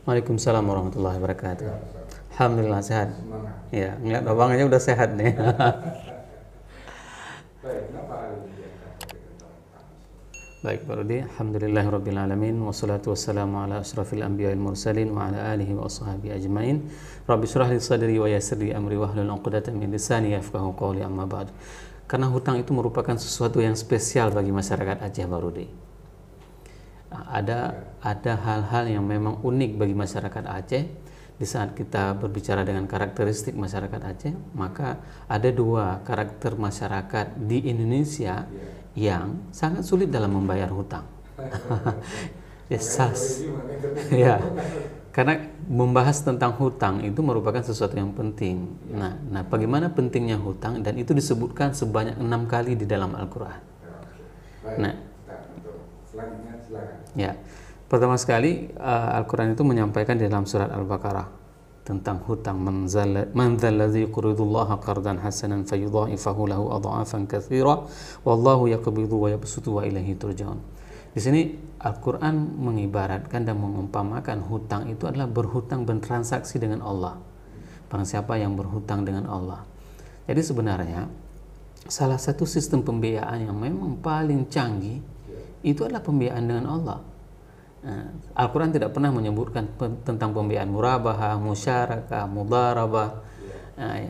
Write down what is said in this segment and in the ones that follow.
Waalaikumsalam warahmatullahi wabarakatuh. Ya, Ustaz. Alhamdulillah sehat. Semangat. Ya, ngeliat abang aja udah sehat nih. Baik, kenapa hari ini diangkat topik tentang hutang? Baik Pak Rudi, alhamdulillahirabbil alamin wassalatu wassalamu ala asyrafil anbiya'il mursalin wa ala alihi wa ashabihi ajmain. Rabbi shrah li sadri wa yassir li amri wahlul 'uqdatam min lisani yafqahu qawli, amma ba'd. Karena hutang itu merupakan sesuatu yang spesial bagi masyarakat Aceh, Pak Rudi. Ada hal-hal yang memang unik bagi masyarakat Aceh. Di saat kita berbicara dengan karakteristik masyarakat Aceh, maka ada dua karakter masyarakat di Indonesia yang sangat sulit dalam membayar hutang. Ya, karena membahas tentang hutang itu merupakan sesuatu yang penting. Nah, bagaimana pentingnya hutang, dan itu disebutkan sebanyak 6 kali di dalam Al-Quran. Baik, Nah, untuk selanjutnya silakan. ya, pertama sekali Al-Quran itu menyampaikan di dalam surat Al-Baqarah tentang hutang. Man dzalladzi yuqridullaha qardan hasanan fayudha'ifahu lahu adha'afan katsira wallahu yaqbidu wa yabsutu wa ilaihi turja'un. Di sini Al-Quran mengibaratkan dan mengumpamakan hutang itu adalah berhutang, bertransaksi dengan Allah. Barang siapa yang berhutang dengan Allah. Jadi sebenarnya salah satu sistem pembiayaan yang memang paling canggih itu adalah pembiayaan dengan Allah. Al-Quran tidak pernah menyebutkan tentang pembiayaan murabahah, musyarakah, mudharabah.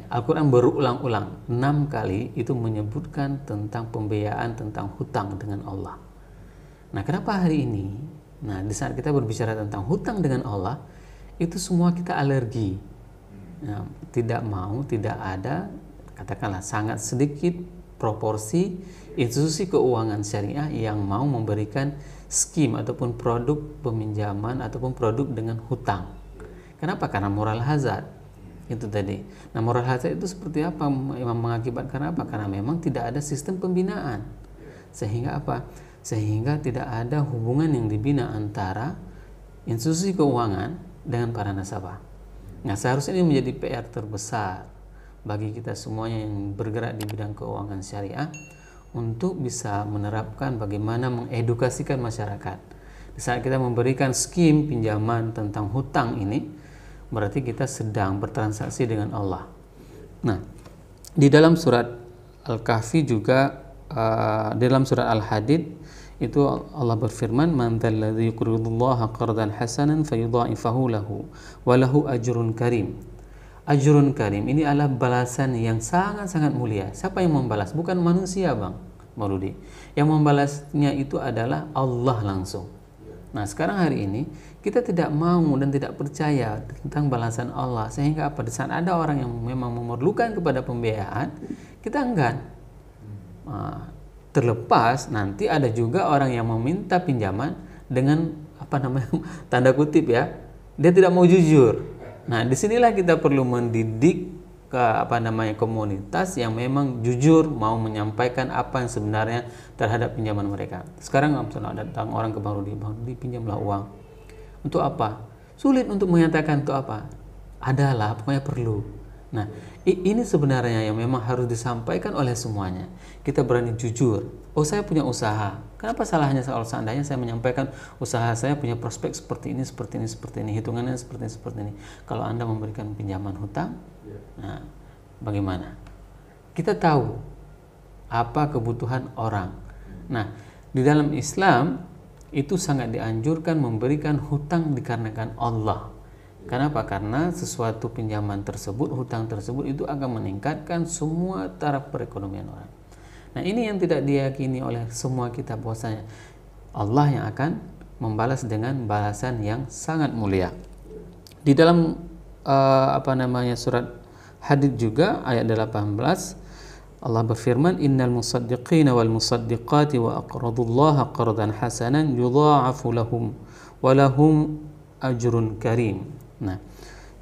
Al-Quran berulang-ulang 6 kali itu menyebutkan tentang pembiayaan, tentang hutang dengan Allah. Nah, kenapa hari ini? Nah, di saat kita berbicara tentang hutang dengan Allah, itu semua kita alergi. Nah, tidak mau, tidak ada, katakanlah sangat sedikit proporsi institusi keuangan syariah yang mau memberikan skim ataupun produk peminjaman ataupun produk dengan hutang. Kenapa? Karena moral hazard. Itu tadi. Nah, moral hazard itu seperti apa? Mengakibatkan apa? Karena memang tidak ada sistem pembinaan. Sehingga apa? Sehingga tidak ada hubungan yang dibina antara institusi keuangan dengan para nasabah. Nah, seharusnya ini menjadi PR terbesar bagi kita semuanya yang bergerak di bidang keuangan syariah untuk bisa menerapkan bagaimana mengedukasikan masyarakat. Di saat kita memberikan skim pinjaman tentang hutang ini, berarti kita sedang bertransaksi dengan Allah. Nah, di dalam surat Al-Kahfi juga, di dalam surat Al-Hadid itu Allah berfirman, man dzalladzi yuqridullaha qardan hasanan fayudha'ifahu lahu wa lahu ajrun karim. Ajrun karim ini adalah balasan yang sangat-sangat mulia. Siapa yang membalas? Bukan manusia, Bang Marudi. Yang membalasnya itu adalah Allah langsung. Nah, sekarang hari ini kita tidak mau dan tidak percaya tentang balasan Allah, sehingga apa? Di saat ada orang yang memang memerlukan kepada pembiayaan, kita enggan. Terlepas nanti ada juga orang yang meminta pinjaman dengan tanda kutip ya, dia tidak mau jujur. Nah, disinilah kita perlu mendidik komunitas yang memang jujur mau menyampaikan apa yang sebenarnya terhadap pinjaman mereka. Sekarang misalnya datang orang ke Bang Rudi, pinjamlah uang. Untuk apa? Sulit untuk menyatakan untuk apa. Adalah pokoknya perlu. Nah, ini sebenarnya yang memang harus disampaikan oleh semuanya. Kita berani jujur. Oh, saya punya usaha. Kenapa salahnya kalau seandainya saya menyampaikan usaha saya punya prospek seperti ini, seperti ini, seperti ini, hitungannya seperti ini, seperti ini. Kalau Anda memberikan pinjaman hutang, nah, bagaimana? Kita tahu apa kebutuhan orang. Nah, di dalam Islam itu sangat dianjurkan memberikan hutang dikarenakan Allah. Kenapa? Karena sesuatu pinjaman tersebut, hutang tersebut itu akan meningkatkan semua taraf perekonomian orang. Nah, ini yang tidak diyakini oleh semua kita, bahwasanya Allah yang akan membalas dengan balasan yang sangat mulia. Di dalam surat Hadid juga ayat 18 Allah berfirman, innal musaddiqina wal musaddiqati wa aqradullaha qardan hasanan yudha'afu lahum wa lahum ajrun karim. Nah,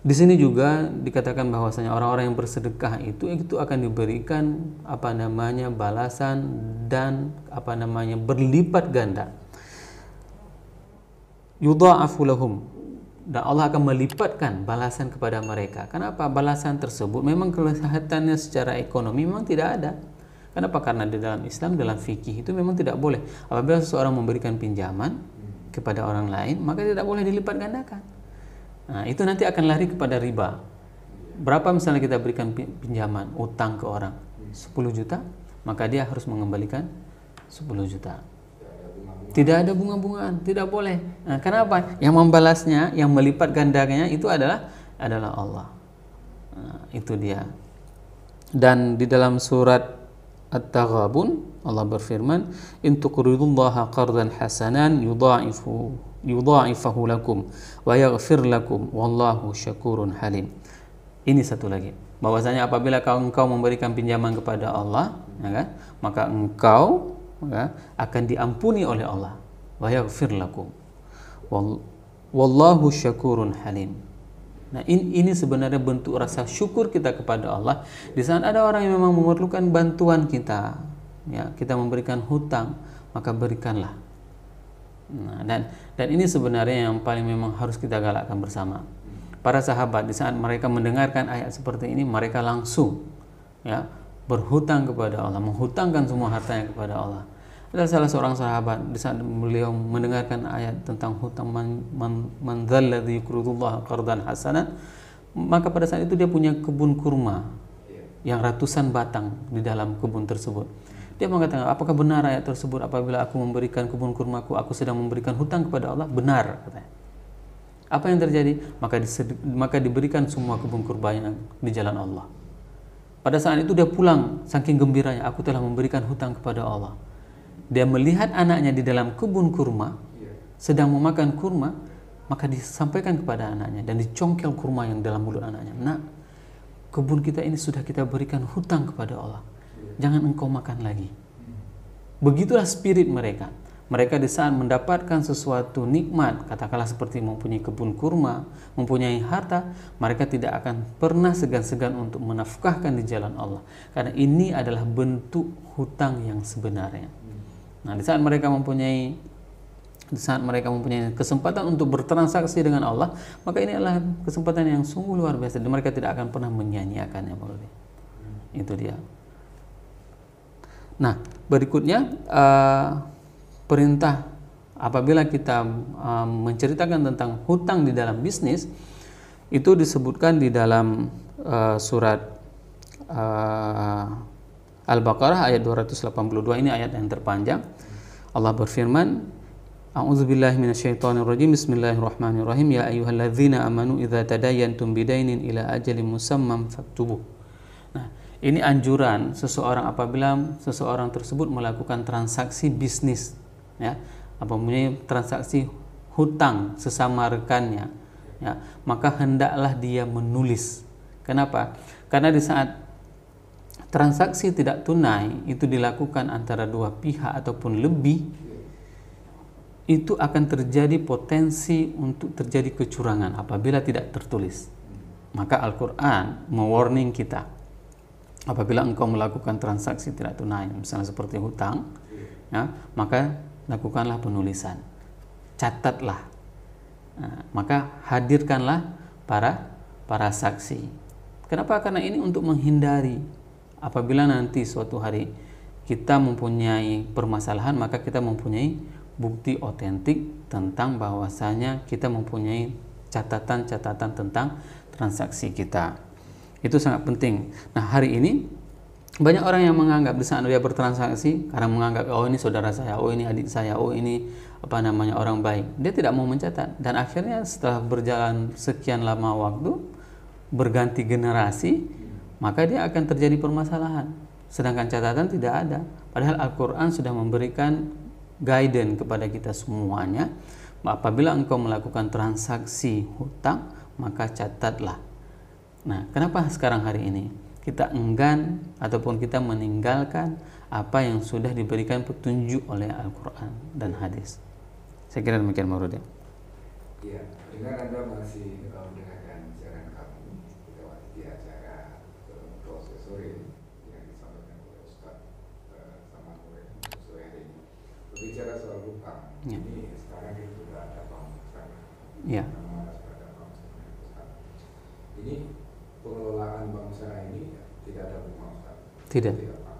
di sini juga dikatakan bahwasanya orang-orang yang bersedekah itu akan diberikan balasan dan berlipat ganda. Yudha'afu lahum, dan Allah akan melipatkan balasan kepada mereka. Kenapa? Balasan tersebut memang kelihatannya secara ekonomi memang tidak ada. Kenapa? Karena di dalam Islam, dalam fikih itu memang tidak boleh. Apabila seseorang memberikan pinjaman kepada orang lain, maka tidak boleh dilipat gandakan. Nah, itu nanti akan lari kepada riba. Berapa misalnya kita berikan pinjaman, utang ke orang 10 juta, maka dia harus mengembalikan 10 juta. Tidak ada bunga-bungaan, tidak boleh. Nah, kenapa? Yang membalasnya, yang melipat gandanya itu adalah Allah. Nah, itu dia. Dan di dalam surat At-Taghabun Allah berfirman, "In tuqridullaha qardan hasanan yudha'ifahu lakum wa yaghfir lakum wallahu syakurun halim." Ini satu lagi, bahwasanya apabila engkau memberikan pinjaman kepada Allah, ya kan, maka engkau akan diampuni oleh Allah. Wa yaghfir lakum wallahu syakurun halim. Nah, ini sebenarnya bentuk rasa syukur kita kepada Allah. Di saat ada orang yang memang memerlukan bantuan kita, ya, kita memberikan hutang, maka berikanlah. Nah, dan ini sebenarnya yang paling memang harus kita galakkan bersama. Para sahabat di saat mereka mendengarkan ayat seperti ini, mereka langsung, ya, berhutang kepada Allah, menghutangkan semua hartanya kepada Allah. Ada salah seorang sahabat di saat beliau mendengarkan ayat tentang hutang man dzalladzi yuqridullaha qardan hasanan, maka pada saat itu dia punya kebun kurma yang ratusan batang di dalam kebun tersebut. Dia mengatakan, apakah benar ayat tersebut, apabila aku memberikan kebun kurmaku, aku sedang memberikan hutang kepada Allah? Benar, katanya. Apa yang terjadi? Maka diberikan semua kebun kurma yang di jalan Allah. Pada saat itu dia pulang, saking gembiranya, aku telah memberikan hutang kepada Allah. Dia melihat anaknya di dalam kebun kurma sedang memakan kurma, maka disampaikan kepada anaknya dan dicongkel kurma yang dalam mulut anaknya. Nak, kebun kita ini sudah kita berikan hutang kepada Allah, jangan engkau makan lagi. Begitulah spirit mereka. Mereka di saat mendapatkan sesuatu nikmat, katakanlah seperti mempunyai kebun kurma, mempunyai harta, mereka tidak akan pernah segan-segan untuk menafkahkan di jalan Allah, karena ini adalah bentuk hutang yang sebenarnya. Nah, di saat mereka mempunyai kesempatan untuk bertransaksi dengan Allah, maka ini adalah kesempatan yang sungguh luar biasa dan mereka tidak akan pernah menyia-nyiakannya. Itu dia. Nah, berikutnya perintah apabila kita menceritakan tentang hutang di dalam bisnis, itu disebutkan di dalam surat Al-Baqarah ayat 282. Ini ayat yang terpanjang. Allah berfirman, A'udzubillahi minasyaitonirrajim. Bismillahirrahmanirrahim. Ya ayyuhalladzina amanu idza tadayantum bidainin ila ajalin musamman faktubuh. Nah, ini anjuran seseorang apabila seseorang tersebut melakukan transaksi bisnis, ya, mempunyai transaksi hutang sesama rekannya, ya, maka hendaklah dia menulis. Kenapa? Karena di saat transaksi tidak tunai itu dilakukan antara dua pihak ataupun lebih, itu akan terjadi potensi untuk terjadi kecurangan apabila tidak tertulis. Maka Al-Quran mewarning kita, apabila engkau melakukan transaksi tidak tunai, misalnya seperti hutang, ya, maka lakukanlah penulisan, catatlah, maka hadirkanlah para saksi. Kenapa? Karena ini untuk menghindari apabila nanti suatu hari kita mempunyai permasalahan, maka kita mempunyai bukti otentik tentang bahwasanya kita mempunyai catatan-catatan tentang transaksi kita. Itu sangat penting. Nah, hari ini banyak orang yang menganggap di saat dia bertransaksi, karena menganggap, oh ini saudara saya, oh ini adik saya, oh ini orang baik. Dia tidak mau mencatat, dan akhirnya setelah berjalan sekian lama waktu, berganti generasi, maka dia akan terjadi permasalahan. Sedangkan catatan tidak ada. Padahal Al-Quran sudah memberikan guidance kepada kita semuanya. Apabila engkau melakukan transaksi hutang, maka catatlah. Nah, kenapa sekarang hari ini kita enggan ataupun kita meninggalkan apa yang sudah diberikan petunjuk oleh Al-Quran dan hadis? Saya kira demikian, Marudin. Iya, dengan Anda masih mendengarkan siaran kami di acara proses sore yang disampaikan oleh Ustaz Samanul sore hari ini. Berbicara soal hutang, Ya. ini sekarang itu sudah ada bank syariah. Ya. Sudah ada bank syariah. Ini pengelolaan bank syariah ini tidak ada bunga, Ustaz. Tidak. Tidak, Pak.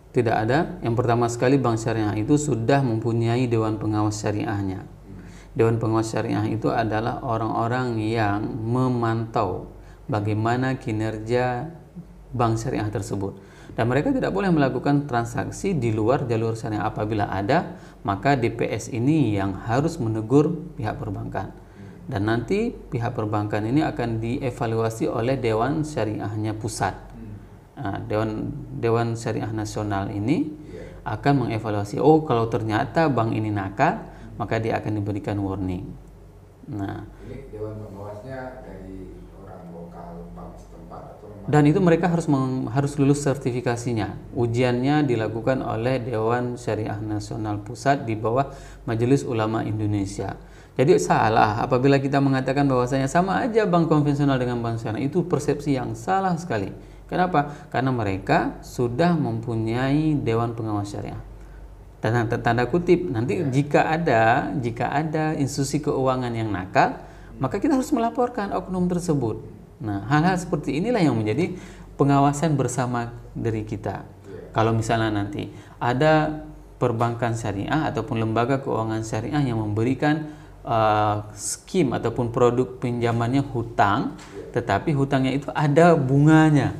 Tidak ada. Yang pertama sekali bank syariah itu sudah mempunyai dewan pengawas syariahnya. Dewan Pengawas Syariah itu adalah orang-orang yang memantau bagaimana kinerja bank syariah tersebut. Dan mereka tidak boleh melakukan transaksi di luar jalur syariah. Apabila ada, maka DPS ini yang harus menegur pihak perbankan. Dan nanti pihak perbankan ini akan dievaluasi oleh Dewan Syariahnya pusat. Nah, Dewan Syariah Nasional ini akan mengevaluasi, oh kalau ternyata bank ini nakal, maka dia akan diberikan warning. Nah, ini Dewan Pengawasnya dari orang lokal bank setempat atau dan itu mereka harus lulus sertifikasinya. Ujiannya dilakukan oleh Dewan Syariah Nasional Pusat di bawah Majelis Ulama Indonesia. Jadi salah apabila kita mengatakan bahwasanya sama aja bank konvensional dengan bank syariah. Itu persepsi yang salah sekali. Kenapa? Karena mereka sudah mempunyai Dewan Pengawas Syariah. Dan tanda kutip, nanti jika ada institusi keuangan yang nakal, maka kita harus melaporkan oknum tersebut. Nah, hal-hal seperti inilah yang menjadi pengawasan bersama dari kita. Kalau misalnya nanti ada perbankan syariah ataupun lembaga keuangan syariah yang memberikan skim ataupun produk pinjamannya hutang, tetapi hutangnya itu ada bunganya.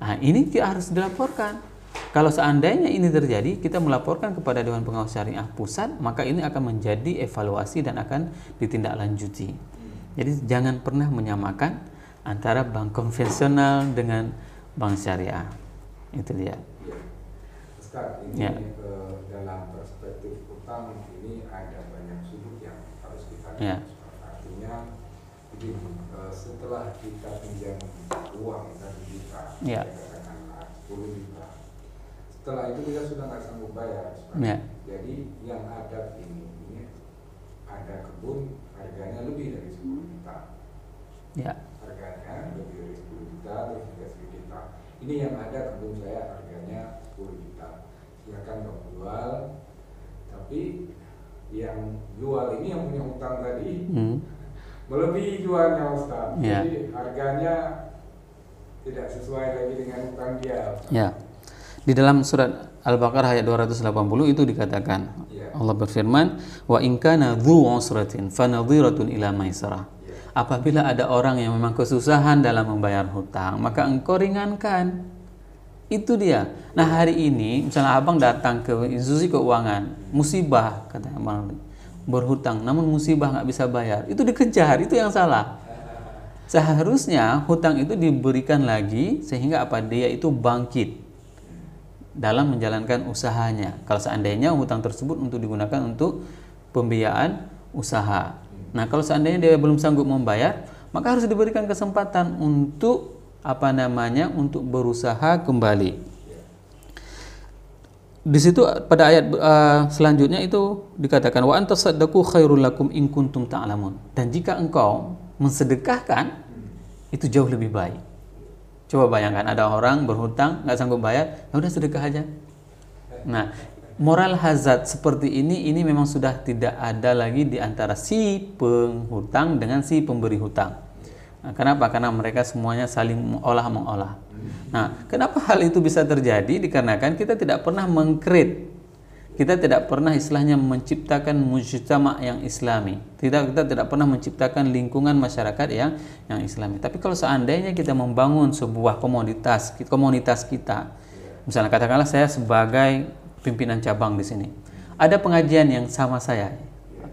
Nah, ini harus dilaporkan. Kalau seandainya ini terjadi, kita melaporkan kepada Dewan Pengawas Syariah Pusat, maka ini akan menjadi evaluasi dan akan ditindaklanjuti. Jadi jangan pernah menyamakan antara bank konvensional dengan bank syariah. Itu dia. Ustaz, ini dalam perspektif utang ini ada banyak sudut yang harus kita lihat. Artinya begini, setelah kita pinjam uang 1 juta, katakanlah 10 juta, setelah itu kita sudah nggak sanggup bayar. Jadi yang ada ini ada kebun harganya lebih dari 10 juta. Harganya lebih dari 10 juta terus juga sejuta. Ini yang ada kebun saya harganya 10 juta. Silakan dong jual. Tapi yang jual ini yang punya utang tadi melebihi jualnya Ustaz. Jadi harganya tidak sesuai lagi dengan utang dia. Di dalam surat Al-Baqarah ayat 280 itu dikatakan, Allah berfirman, wa in kana dzu usratin fanadhiratun ila maisarah. Apabila ada orang yang memang kesusahan dalam membayar hutang, maka engkau ringankan. Itu dia. Nah, hari ini misalnya abang datang ke institusi keuangan, musibah kata abang, berhutang namun musibah nggak bisa bayar, itu dikejar, itu yang salah. Seharusnya hutang itu diberikan lagi sehingga dia itu bangkit dalam menjalankan usahanya. Kalau seandainya hutang tersebut untuk digunakan untuk pembiayaan usaha. Nah, kalau seandainya dia belum sanggup membayar, maka harus diberikan kesempatan untuk untuk berusaha kembali. Di situ pada ayat selanjutnya itu dikatakan wa antasaddaqu khairul lakum in kuntum ta'lamun. Dan jika engkau mensedekahkan itu jauh lebih baik. Coba bayangkan ada orang berhutang nggak sanggup bayar, ya udah sedekah aja. Nah, moral hazard seperti ini memang sudah tidak ada lagi di antara si penghutang dengan si pemberi hutang. Nah, kenapa? Karena mereka semuanya saling mengolah. Nah, kenapa hal itu bisa terjadi? Dikarenakan kita tidak pernah mengkreat, kita tidak pernah istilahnya menciptakan mujtama yang islami. Kita tidak pernah menciptakan lingkungan masyarakat yang islami. Tapi kalau seandainya kita membangun sebuah komunitas kita, misalnya katakanlah saya sebagai pimpinan cabang di sini, ada pengajian yang sama saya.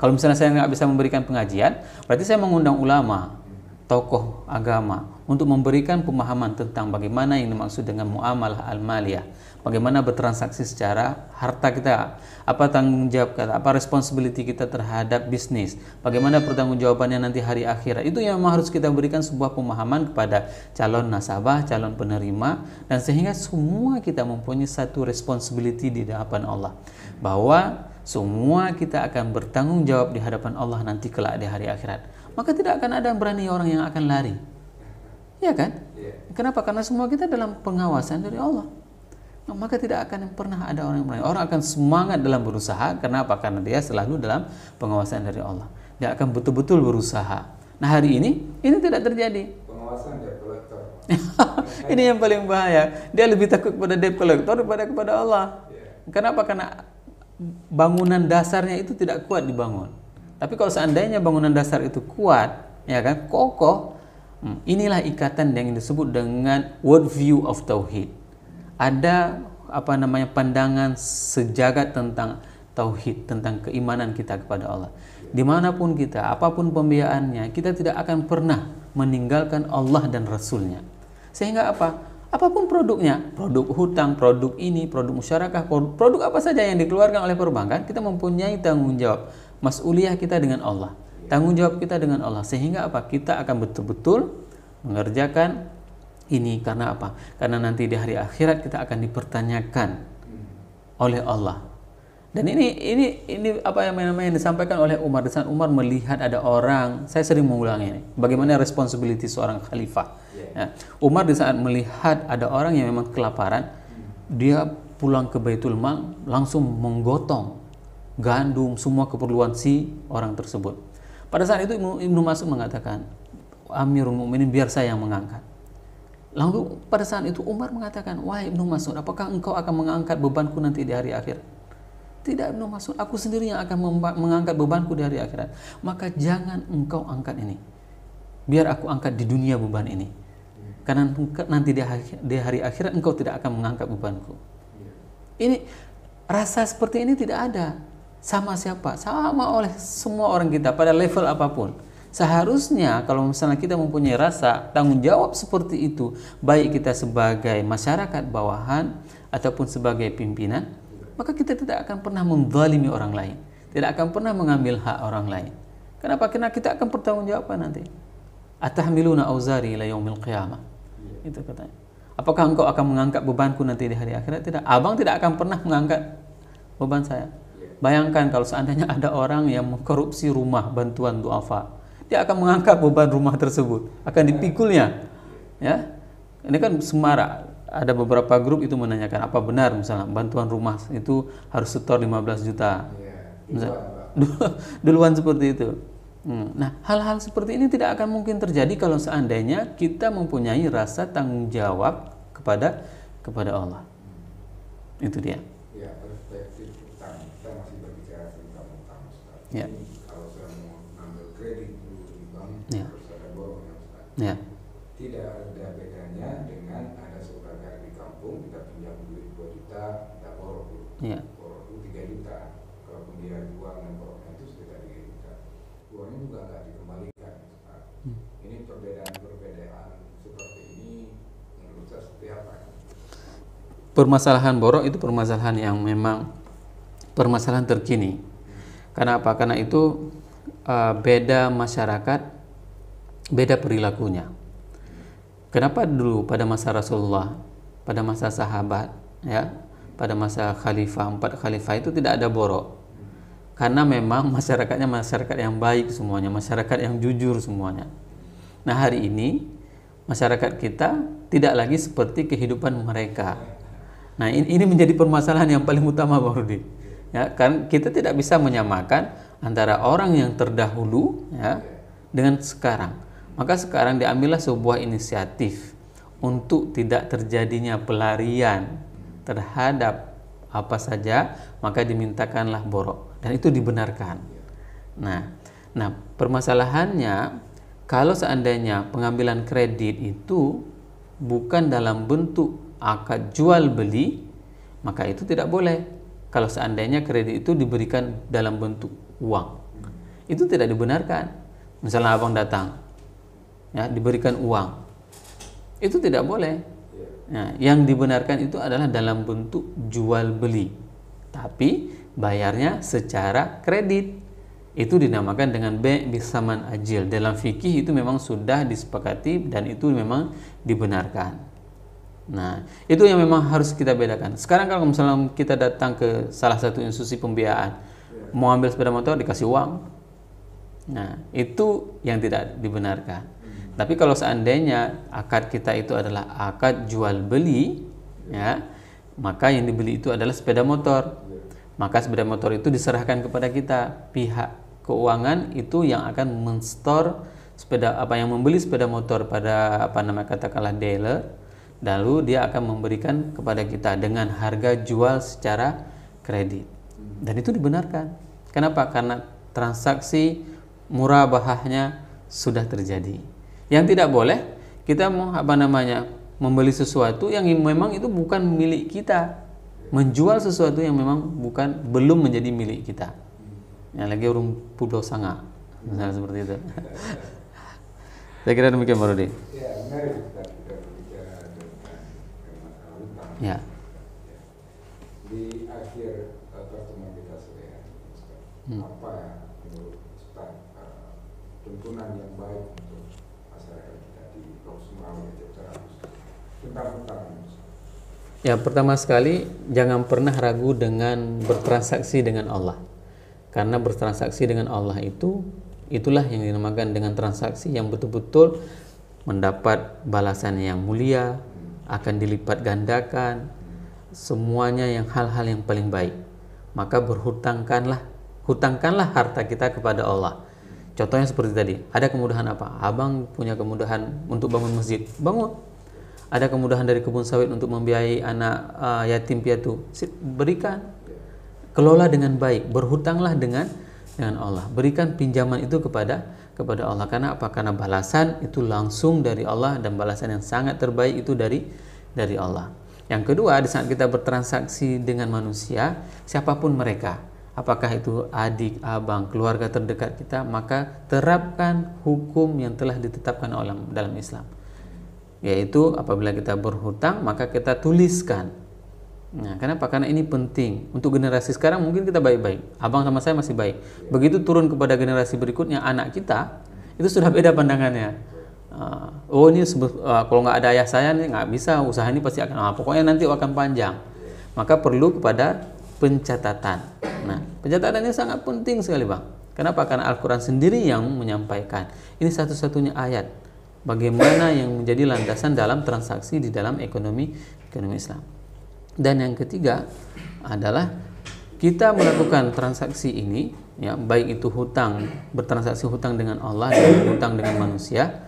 Kalau misalnya saya nggak bisa memberikan pengajian, berarti saya mengundang ulama, tokoh agama untuk memberikan pemahaman tentang bagaimana yang dimaksud dengan muamalah al-maliyah, bagaimana bertransaksi secara harta kita, apa tanggung jawab kita, apa responsibility kita terhadap bisnis, bagaimana pertanggungjawabannya nanti hari akhirat. Itu yang harus kita berikan sebuah pemahaman kepada calon nasabah, calon penerima, dan sehingga semua kita mempunyai satu responsibility di hadapan Allah, bahwa semua kita akan bertanggung jawab di hadapan Allah nanti kelak di hari akhirat. Maka tidak akan ada berani orang yang akan lari. Ya kan? Kenapa? Karena semua kita dalam pengawasan dari Allah. Nah, maka tidak akan pernah ada orang yang berani. Orang akan semangat dalam berusaha. Kenapa? Karena dia selalu dalam pengawasan dari Allah. Dia akan betul-betul berusaha. Nah, hari ini tidak terjadi. Pengawasan debt collector. Ini yang paling bahaya. Dia lebih takut pada debt collector daripada kepada Allah. Kenapa? Karena bangunan dasarnya itu tidak kuat dibangun. Tapi kalau seandainya bangunan dasar itu kuat, ya kan, kokoh, inilah ikatan yang disebut dengan world view of tauhid. Ada pandangan sejagat tentang tauhid, tentang keimanan kita kepada Allah. Dimanapun kita, apapun pembiayaannya, kita tidak akan pernah meninggalkan Allah dan Rasulnya. Sehingga apapun produknya, produk hutang, produk ini, produk musyarakah, produk apa saja yang dikeluarkan oleh perbankan, kita mempunyai tanggung jawab, mas'uliyah kita dengan Allah, tanggung jawab kita dengan Allah. Sehingga kita akan betul-betul mengerjakan ini. Karena apa? Karena nanti di hari akhirat kita akan dipertanyakan oleh Allah. Dan ini yang disampaikan oleh Umar. Di saat Umar melihat ada orang, saya sering mengulangi ini, bagaimana responsibility seorang khalifah. Ya. Umar di saat melihat ada orang yang memang kelaparan, dia pulang ke Baitul Mal, langsung menggotong gandum, semua keperluan si orang tersebut. Pada saat itu Ibnu Mas'ud mengatakan, Amirul Mukminin, biar saya yang mengangkat. Lalu pada saat itu Umar mengatakan, wahai Ibnu Mas'ud, apakah engkau akan mengangkat bebanku nanti di hari akhirat? Tidak, Ibnu Mas'ud, aku sendiri yang akan mengangkat bebanku di hari akhirat. Maka jangan engkau angkat ini, biar aku angkat di dunia beban ini. Karena nanti di hari akhirat engkau tidak akan mengangkat bebanku. Ini rasa seperti ini tidak ada sama siapa, sama oleh semua orang kita pada level apapun. Seharusnya kalau misalnya kita mempunyai rasa tanggung jawab seperti itu, baik kita sebagai masyarakat bawahan ataupun sebagai pimpinan, maka kita tidak akan pernah menzalimi orang lain, tidak akan pernah mengambil hak orang lain. Kenapa? Karena kita akan bertanggungjawab nanti. Atahmiluna auzari ila yaumil qiyamah. Itu katanya. Apakah engkau akan mengangkat bebanku nanti di hari akhirat? Tidak. Abang tidak akan pernah mengangkat beban saya. Bayangkan kalau seandainya ada orang yang mengkorupsi rumah bantuan duafa, dia akan mengangkat beban rumah tersebut, akan dipikulnya. Ya, ini kan semarak. Ada beberapa grup itu menanyakan, apa benar misalnya bantuan rumah itu harus setor 15 juta. Duluan seperti itu. Nah, hal-hal seperti ini tidak akan mungkin terjadi kalau seandainya kita mempunyai rasa tanggung jawab kepada Allah. Itu dia. Ya, perspektif utang. Kita masih berbicara tentang utang, Ustaz. Ya. Kalau saya mau ngambil kredit dulu di bank, Ya. harus ada borongnya, Ustaz. Ya. Tidak ada bedanya dengan ada saudagar di kampung, kita pinjam duit 2 juta, kita borong dulu. Ya. Borong dulu 3 juta. Kalaupun dia jual dan borongnya itu sekitar 3 juta. Uangnya juga nggak dikembalikan, Ustaz. Ini perbedaan seperti ini menurut saya seperti apa? Permasalahan borok itu permasalahan yang memang permasalahan terkini. Karena apa? Karena itu beda masyarakat, beda perilakunya. Kenapa dulu pada masa Rasulullah, pada masa sahabat, ya, pada masa khalifah, 4 khalifah itu tidak ada borok? Karena memang masyarakatnya masyarakat yang baik semuanya, masyarakat yang jujur semuanya. Nah, hari ini masyarakat kita tidak lagi seperti kehidupan mereka. Nah, ini menjadi permasalahan yang paling utama, Bang Rudi. Ya, kan kita tidak bisa menyamakan antara orang yang terdahulu, ya, dengan sekarang. Maka sekarang diambillah sebuah inisiatif untuk tidak terjadinya pelarian terhadap apa saja, maka dimintakanlah borok, dan itu dibenarkan. Nah, permasalahannya kalau seandainya pengambilan kredit itu bukan dalam bentuk akad jual beli, maka itu tidak boleh. Kalau seandainya kredit itu diberikan dalam bentuk uang, itu tidak dibenarkan. Misalnya abang datang, ya, diberikan uang, itu tidak boleh. Nah, yang dibenarkan itu adalah dalam bentuk jual beli, tapi bayarnya secara kredit. Itu dinamakan dengan bai' bisaman ajil. Dalam fikih itu memang sudah disepakati dan itu memang dibenarkan. Nah, itu yang memang harus kita bedakan. Sekarang kalau misalnya kita datang ke salah satu institusi pembiayaan, mau ambil sepeda motor dikasih uang, nah itu yang tidak dibenarkan. Tapi kalau seandainya akad kita itu adalah akad jual beli, ya, maka yang dibeli itu adalah sepeda motor. Maka sepeda motor itu diserahkan kepada kita. Pihak keuangan itu yang akan men-store sepeda, yang membeli sepeda motor pada katakanlah dealer. Lalu dia akan memberikan kepada kita dengan harga jual secara kredit. Dan itu dibenarkan. Kenapa? Karena transaksi murabahahnya sudah terjadi. Yang tidak boleh kita membeli sesuatu yang memang itu bukan milik kita, menjual sesuatu yang memang belum menjadi milik kita. Yang lagi urung pulau sanga, misalnya seperti itu. Saya kira demikian, Pak Rudi. Ya, menarik kita berbicara tentang masalah hutang. Ya. Di akhir pertemuan kita sore hari, Ustaz, apa yang menurut Ustaz tuntunan yang baik untuk masyarakat kita di Pulau Sumbawa tentang hutang? Ya, pertama sekali jangan pernah ragu dengan bertransaksi dengan Allah. Karena bertransaksi dengan Allah itulah yang dinamakan dengan transaksi yang betul-betul mendapat balasan yang mulia, akan dilipat gandakan, semuanya yang hal-hal yang paling baik. Maka hutangkanlah harta kita kepada Allah. Contohnya seperti tadi, ada kemudahan apa? Abang punya kemudahan untuk bangun masjid, bangun. Ada kemudahan dari kebun sawit untuk membiayai anak yatim piatu, berikan. Kelola dengan baik, berhutanglah dengan Allah. Berikan pinjaman itu kepada Allah. Karena apa? Karena balasan itu langsung dari Allah, dan balasan yang sangat terbaik itu dari Allah. Yang kedua, di saat kita bertransaksi dengan manusia, siapapun mereka, apakah itu adik, abang, keluarga terdekat kita, maka terapkan hukum yang telah ditetapkan dalam Islam. Yaitu apabila kita berhutang, maka kita tuliskan. Nah, kenapa? Karena ini penting. Untuk generasi sekarang mungkin kita baik-baik, abang sama saya masih baik. Begitu turun kepada generasi berikutnya, anak kita, itu sudah beda pandangannya. Kalau nggak ada ayah saya nih nggak bisa, usaha ini pasti akan pokoknya nanti akan panjang. Maka perlu kepada pencatatan. Nah, pencatatan ini sangat penting sekali, Bang. Kenapa? Karena Al-Quran sendiri yang menyampaikan. Ini satu-satunya ayat bagaimana yang menjadi landasan dalam transaksi di dalam ekonomi Islam. Dan yang ketiga adalah kita melakukan transaksi ini, ya, baik itu bertransaksi hutang dengan Allah dan hutang dengan manusia,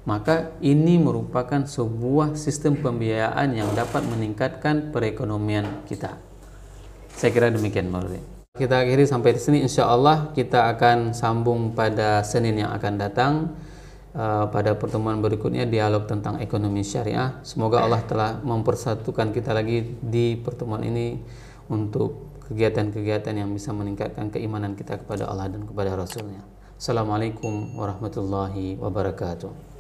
maka ini merupakan sebuah sistem pembiayaan yang dapat meningkatkan perekonomian kita. Saya kira demikian, Maulid. Kita akhiri sampai di sini. Insya Allah kita akan sambung pada Senin yang akan datang. Pada pertemuan berikutnya, dialog tentang ekonomi syariah. Semoga Allah telah mempersatukan kita lagi di pertemuan ini untuk kegiatan-kegiatan yang bisa meningkatkan keimanan kita kepada Allah dan kepada Rasulnya. Assalamualaikum warahmatullahi wabarakatuh.